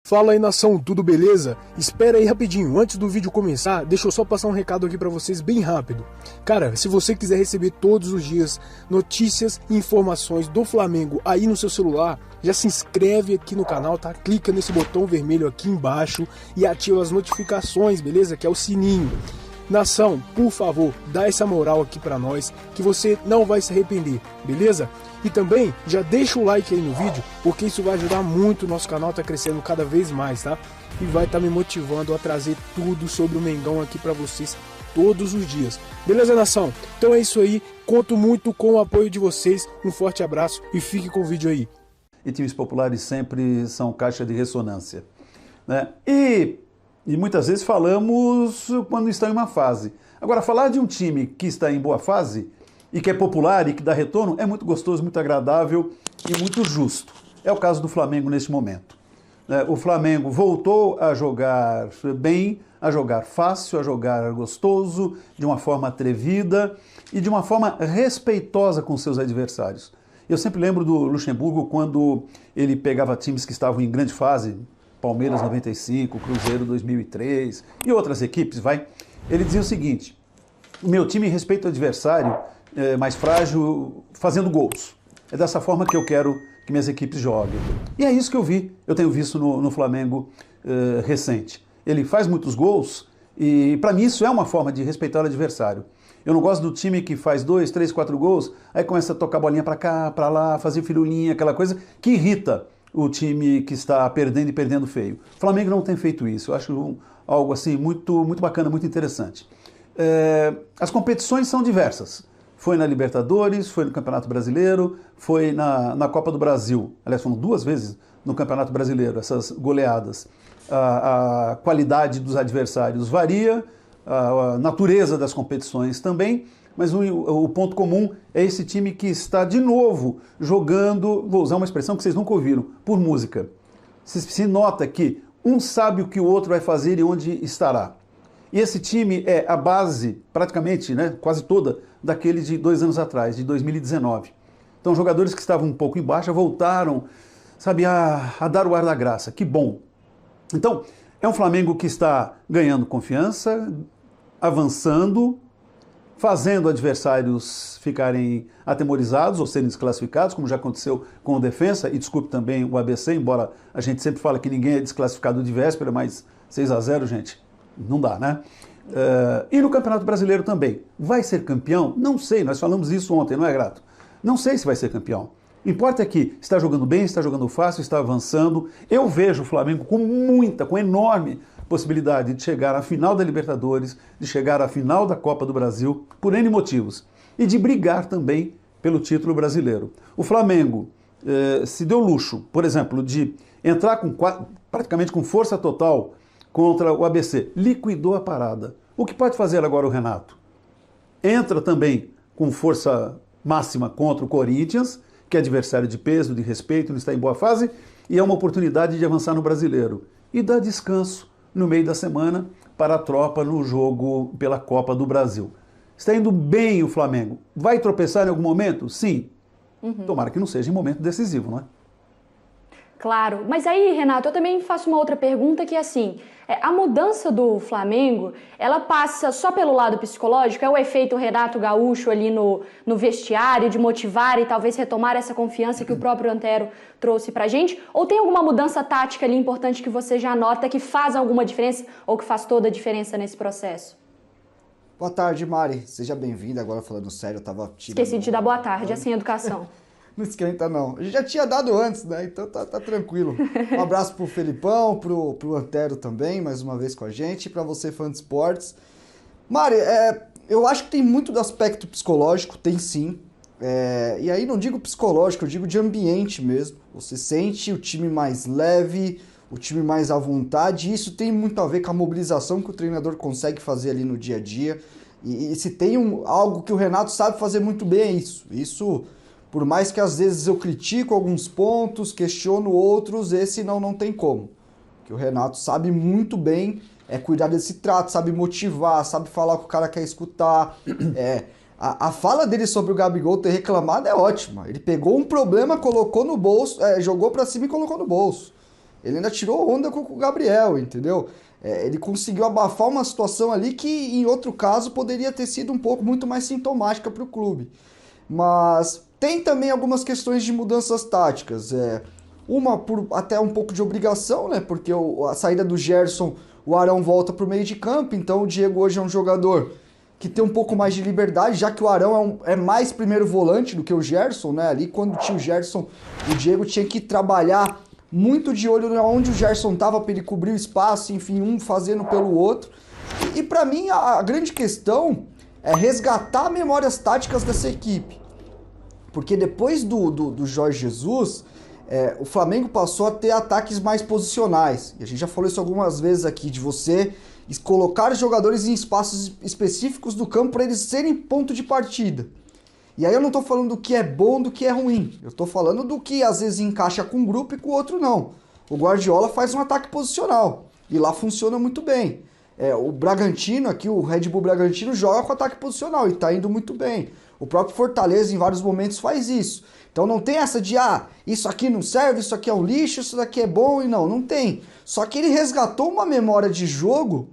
Fala aí, nação, tudo beleza? Espera aí rapidinho, antes do vídeo começar, deixa eu só passar um recado aqui pra vocês bem rápido. Cara, se você quiser receber todos os dias notícias e informações do Flamengo aí no seu celular, já se inscreve aqui no canal, tá? Clica nesse botão vermelho aqui embaixo e ativa as notificações, beleza? Que é o sininho. Nação, por favor, dá essa moral aqui pra nós, que você não vai se arrepender, beleza? E também, já deixa o like aí no vídeo, porque isso vai ajudar muito, o nosso canal tá crescendo cada vez mais, tá? E vai estar me motivando a trazer tudo sobre o Mengão aqui pra vocês todos os dias. Beleza, nação? Então é isso aí, conto muito com o apoio de vocês, um forte abraço e fique com o vídeo aí. E times populares sempre são caixa de ressonância, né? E muitas vezes falamos quando estão em uma fase. Agora, falar de um time que está em boa fase e que é popular e que dá retorno é muito gostoso, muito agradável e muito justo. É o caso do Flamengo neste momento. O Flamengo voltou a jogar bem, a jogar fácil, a jogar gostoso, de uma forma atrevida e de uma forma respeitosa com seus adversários. Eu sempre lembro do Luxemburgo quando ele pegava times que estavam em grande fase, Palmeiras 95, Cruzeiro 2003 e outras equipes, ele dizia o seguinte: o meu time respeita o adversário mais frágil fazendo gols. É dessa forma que eu quero que minhas equipes joguem. E é isso que eu tenho visto no Flamengo recente. Ele faz muitos gols e para mim isso é uma forma de respeitar o adversário. Eu não gosto do time que faz 2, 3, 4 gols, aí começa a tocar bolinha para cá, para lá, fazer firulinha, aquela coisa que irrita o time que está perdendo e perdendo feio. O Flamengo não tem feito isso. Eu acho algo assim muito, muito bacana, muito interessante. As competições são diversas. Foi na Libertadores, foi no Campeonato Brasileiro, foi na Copa do Brasil. Aliás, foram 2 vezes no Campeonato Brasileiro, essas goleadas. A qualidade dos adversários varia, a natureza das competições também, mas o ponto comum é esse time que está de novo jogando, vou usar uma expressão que vocês nunca ouviram, por música. Se nota que um sabe o que o outro vai fazer e onde estará. E esse time é a base, praticamente, quase toda, daquele de 2 anos atrás, de 2019. Então, jogadores que estavam um pouco em baixa voltaram, a dar o ar da graça. Que bom! Então, é um Flamengo que está ganhando confiança, avançando, fazendo adversários ficarem atemorizados ou serem desclassificados, como já aconteceu com o Defensa, e desculpe também o ABC, embora a gente sempre fala que ninguém é desclassificado de véspera, mas 6-0, gente, não dá, né? E no Campeonato Brasileiro também. Vai ser campeão? Não sei, nós falamos isso ontem, não é, Grato? Não sei se vai ser campeão. Importa é que está jogando bem, está jogando fácil, está avançando. Eu vejo o Flamengo com enorme possibilidade de chegar à final da Libertadores, de chegar à final da Copa do Brasil, por N motivos, e de brigar também pelo título brasileiro. O Flamengo se deu luxo, por exemplo, de entrar praticamente com força total contra o ABC, liquidou a parada. O que pode fazer agora o Renato? Entra também com força máxima contra o Corinthians, que é adversário de peso, de respeito, não está em boa fase, e é uma oportunidade de avançar no Brasileiro. E dá descanso no meio da semana para a tropa no jogo pela Copa do Brasil. Está indo bem o Flamengo. Vai tropeçar em algum momento? Sim. Tomara que não seja em momento decisivo, não é? Claro, mas aí, Renato, eu também faço uma outra pergunta que é assim, a mudança do Flamengo, ela passa só pelo lado psicológico? É o efeito Renato Gaúcho ali no vestiário, de motivar e talvez retomar essa confiança que o próprio Antero trouxe pra gente? Ou tem alguma mudança tática ali importante que você já nota que faz alguma diferença ou que faz toda a diferença nesse processo? Boa tarde, Mari. Seja bem-vinda. Agora falando sério, eu tava tirando... Esqueci de te dar boa tarde, assim, educação. Não esquenta, não. A gente já tinha dado antes, né? Então tá tranquilo. Um abraço pro Felipão, pro Antero também, mais uma vez com a gente, e pra você, fã de esportes. Mari, eu acho que tem muito do aspecto psicológico, tem sim. E aí não digo psicológico, eu digo de ambiente mesmo. Você sente o time mais leve, o time mais à vontade, e isso tem muito a ver com a mobilização que o treinador consegue fazer ali no dia a dia. E se tem algo que o Renato sabe fazer muito bem, é isso. Isso... Por mais que às vezes eu critico alguns pontos, questiono outros, esse não tem como. Que o Renato sabe muito bem cuidar desse trato, sabe motivar, sabe falar o que o cara quer escutar. A fala dele sobre o Gabigol ter reclamado é ótima. Ele pegou um problema, colocou no bolso, jogou pra cima e colocou no bolso. Ele ainda tirou onda com o Gabriel, entendeu? Ele conseguiu abafar uma situação ali que, em outro caso, poderia ter sido um pouco muito mais sintomática para o clube. Mas tem também algumas questões de mudanças táticas. Uma por até um pouco de obrigação, né? Porque a saída do Gerson, o Arão volta para o meio de campo, então o Diego hoje é um jogador que tem um pouco mais de liberdade, já que o Arão é mais primeiro volante do que o Gerson, né? Ali quando tinha o Gerson, o Diego tinha que trabalhar muito de olho onde o Gerson estava para ele cobrir o espaço, enfim, um fazendo pelo outro. E para mim a grande questão é resgatar memórias táticas dessa equipe. Porque depois do Jorge Jesus, o Flamengo passou a ter ataques mais posicionais. E a gente já falou isso algumas vezes aqui, de você colocar os jogadores em espaços específicos do campo para eles serem ponto de partida. E aí eu não tô falando do que é bom, do que é ruim. Eu tô falando do que às vezes encaixa com um grupo e com o outro não. O Guardiola faz um ataque posicional. E lá funciona muito bem. O Bragantino aqui, o Red Bull Bragantino, joga com ataque posicional e tá indo muito bem. O próprio Fortaleza em vários momentos faz isso. Então não tem essa de, isso aqui não serve, isso aqui é um lixo, isso daqui é bom, e não tem. Só que ele resgatou uma memória de jogo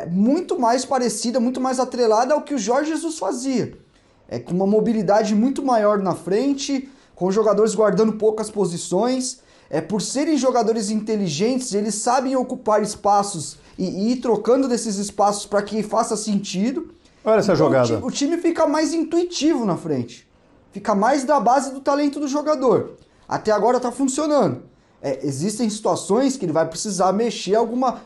muito mais parecida, muito mais atrelada ao que o Jorge Jesus fazia. Com uma mobilidade muito maior na frente, com os jogadores guardando poucas posições. Por serem jogadores inteligentes, eles sabem ocupar espaços e ir trocando desses espaços para que faça sentido. Olha essa jogada. O time fica mais intuitivo na frente. Fica mais da base do talento do jogador. Até agora está funcionando. Existem situações que ele vai precisar mexer alguma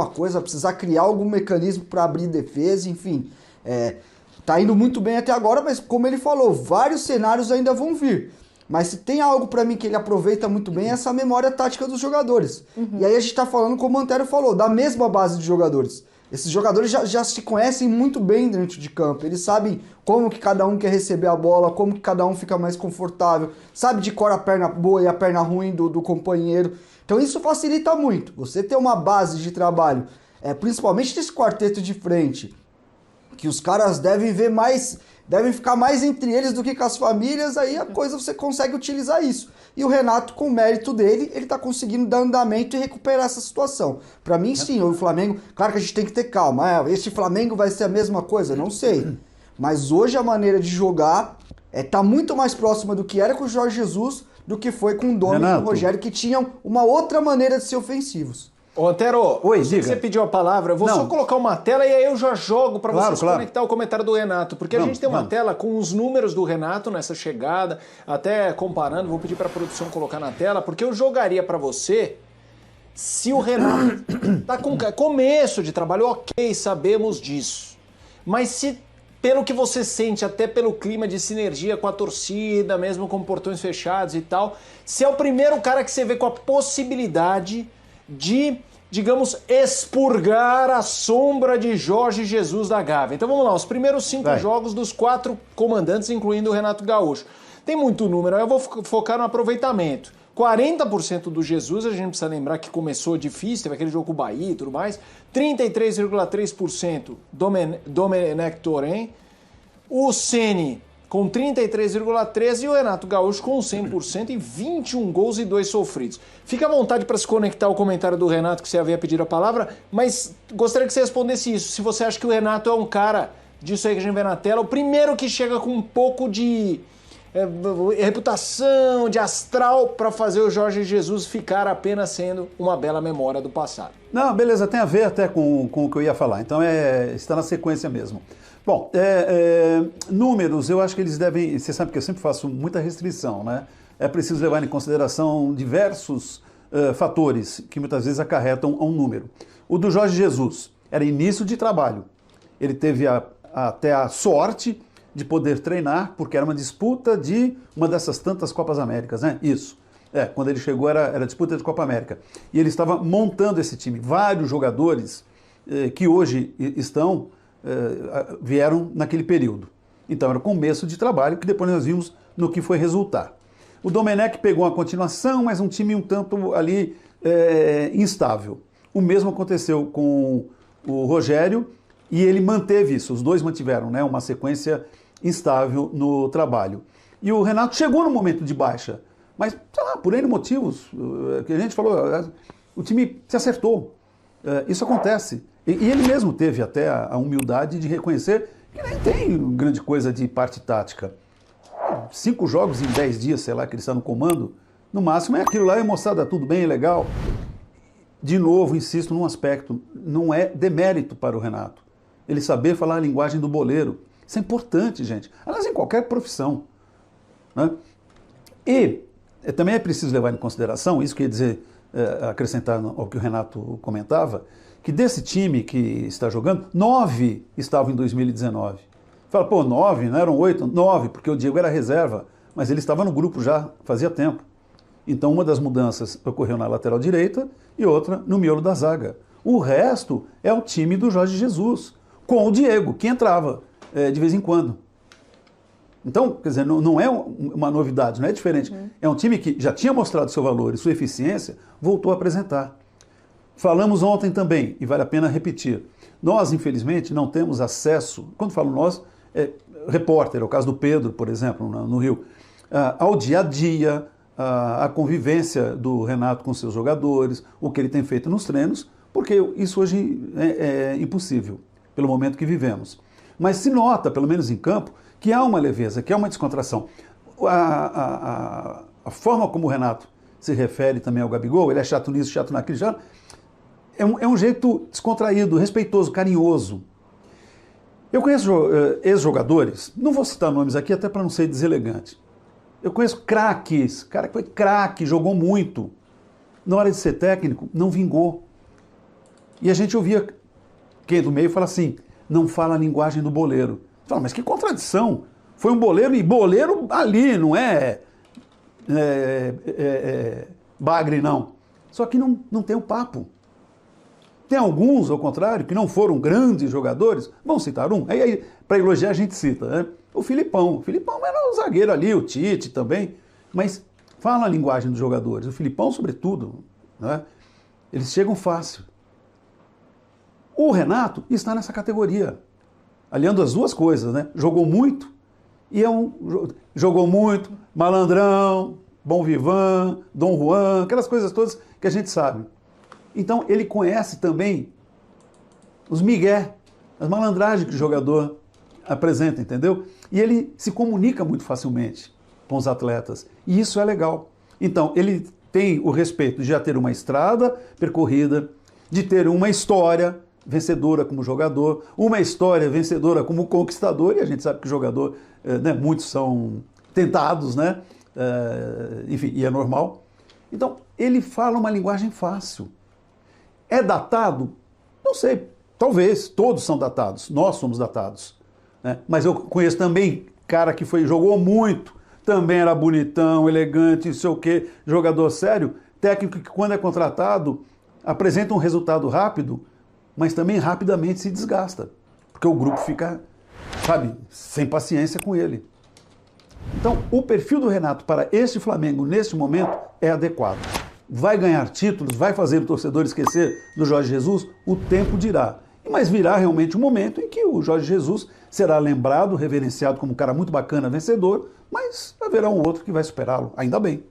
coisa, vai precisar criar algum mecanismo para abrir defesa, enfim. Tá indo muito bem até agora, mas como ele falou, vários cenários ainda vão vir. Mas se tem algo pra mim que ele aproveita muito bem, é essa memória tática dos jogadores. E aí a gente tá falando, como o Antero falou, da mesma base de jogadores. Esses jogadores já se conhecem muito bem dentro de campo. Eles sabem como que cada um quer receber a bola, como que cada um fica mais confortável. Sabe de cor a perna boa e a perna ruim do companheiro. Então isso facilita muito. Você ter uma base de trabalho, principalmente desse quarteto de frente, que os caras devem ficar mais entre eles do que com as famílias, aí a coisa você consegue utilizar isso. E o Renato, com o mérito dele, ele tá conseguindo dar andamento e recuperar essa situação. Pra mim, sim, o Flamengo, claro que a gente tem que ter calma. Esse Flamengo vai ser a mesma coisa? Não sei. Mas hoje a maneira de jogar tá muito mais próxima do que era com o Jorge Jesus do que foi com o Domi e com o Rogério, que tinham uma outra maneira de ser ofensivos. Ô, Antero, Oi, diga. Você pediu a palavra, eu vou só colocar uma tela e aí eu já jogo para vocês conectar o comentário do Renato, porque a gente tem uma tela com os números do Renato nessa chegada, até comparando, vou pedir para a produção colocar na tela, porque eu jogaria para você se o Renato tá com começo de trabalho, ok, sabemos disso, mas se pelo que você sente, até pelo clima de sinergia com a torcida, mesmo com portões fechados e tal, se é o primeiro cara que você vê com a possibilidade de, digamos, expurgar a sombra de Jorge Jesus da Gávea. Então vamos lá, os primeiros 5 jogos dos 4 comandantes, incluindo o Renato Gaúcho. Tem muito número, eu vou focar no aproveitamento. 40% do Jesus, a gente precisa lembrar que começou difícil, teve aquele jogo com o Bahia e tudo mais. 33,3% Domenech Torrent. O Ceni com 33,13% e o Renato Gaúcho com 100% e 21 gols e 2 sofridos. Fica à vontade para se conectar ao comentário do Renato, que você havia pedido a palavra, mas gostaria que você respondesse isso. Se você acha que o Renato é um cara disso aí que a gente vê na tela, o primeiro que chega com um pouco de reputação, de astral, para fazer o Jorge Jesus ficar apenas sendo uma bela memória do passado. Não, beleza, tem a ver até com o que eu ia falar, então está na sequência mesmo. Bom, números, eu acho que eles devem, você sabe que eu sempre faço muita restrição, né? É preciso levar em consideração diversos fatores que muitas vezes acarretam a um número. O do Jorge Jesus era início de trabalho, ele teve até a sorte de poder treinar, porque era uma disputa de uma dessas tantas Copas Américas, né? Isso. Quando ele chegou era disputa de Copa América. E ele estava montando esse time. Vários jogadores que hoje vieram naquele período. Então era o começo de trabalho que depois nós vimos no que foi resultar. O Domenech pegou uma continuação, mas um time um tanto ali instável. O mesmo aconteceu com o Rogério e ele manteve isso. Os dois mantiveram, né, uma sequência instável no trabalho. E o Renato chegou no momento de baixa Mas, sei lá, por N motivos, que a gente falou, o time se acertou. Isso acontece. E ele mesmo teve até a humildade de reconhecer que nem tem grande coisa de parte tática. 5 jogos em 10 dias, sei lá, que ele está no comando, no máximo é aquilo lá, moçada, tudo bem, legal. De novo, insisto num aspecto, não é demérito para o Renato ele saber falar a linguagem do boleiro. Isso é importante, gente. Aliás, em qualquer profissão. Né? E também é preciso levar em consideração, isso quer dizer, acrescentar ao que o Renato comentava, que desse time que está jogando, 9 estavam em 2019. Fala, pô, 9, não eram 8? 9, porque o Diego era reserva, mas ele estava no grupo já fazia tempo. Então uma das mudanças ocorreu na lateral direita e outra no miolo da zaga. O resto é o time do Jorge Jesus, com o Diego, que entrava de vez em quando. Então, quer dizer, não é uma novidade, não é diferente. É um time que já tinha mostrado seu valor e sua eficiência, voltou a apresentar. Falamos ontem também, e vale a pena repetir, nós, infelizmente, não temos acesso, quando falo nós, repórter, é o caso do Pedro, por exemplo, no Rio, ao dia a dia, a convivência do Renato com seus jogadores, o que ele tem feito nos treinos, porque isso hoje é impossível, pelo momento que vivemos. Mas se nota, pelo menos em campo, que há uma leveza, que há uma descontração. A forma como o Renato se refere também ao Gabigol, ele é chato nisso, chato naquilo, já é um jeito descontraído, respeitoso, carinhoso. Eu conheço ex-jogadores, não vou citar nomes aqui até para não ser deselegante. Eu conheço craques, cara que foi craque, jogou muito. Na hora de ser técnico, não vingou. E a gente ouvia quem do meio fala assim, não fala a linguagem do boleiro. Fala, mas que contradição. Foi um boleiro e boleiro ali, não é bagre, não. Só que não tem o papo. Tem alguns, ao contrário, que não foram grandes jogadores. Vamos citar um? Aí para elogiar, a gente cita, né? O Filipão. O Filipão era um zagueiro ali, o Tite também. Mas fala a linguagem dos jogadores. O Filipão, sobretudo, né? Eles chegam fácil. O Renato está nessa categoria. Aliando as duas coisas, né? Jogou muito e jogou muito, malandrão, bom vivan, Dom Juan, aquelas coisas todas que a gente sabe. Então ele conhece também os migué, as malandragens que o jogador apresenta, entendeu? E ele se comunica muito facilmente com os atletas. E isso é legal. Então ele tem o respeito de já ter uma estrada percorrida, de ter uma história vencedora como jogador, uma história vencedora como conquistador, e a gente sabe que o jogador, né, muitos são tentados, né? Enfim, e é normal. Então, ele fala uma linguagem fácil. É datado? Não sei, talvez, todos são datados, nós somos datados. Né? Mas eu conheço também cara que jogou muito, também era bonitão, elegante, não sei o quê, jogador sério, técnico que quando é contratado apresenta um resultado rápido, mas também rapidamente se desgasta, porque o grupo fica, sabe, sem paciência com ele. Então, o perfil do Renato para este Flamengo, neste momento, é adequado. Vai ganhar títulos, vai fazer o torcedor esquecer do Jorge Jesus? O tempo dirá. Mas virá realmente um momento em que o Jorge Jesus será lembrado, reverenciado como um cara muito bacana, vencedor, mas haverá um outro que vai superá-lo, ainda bem.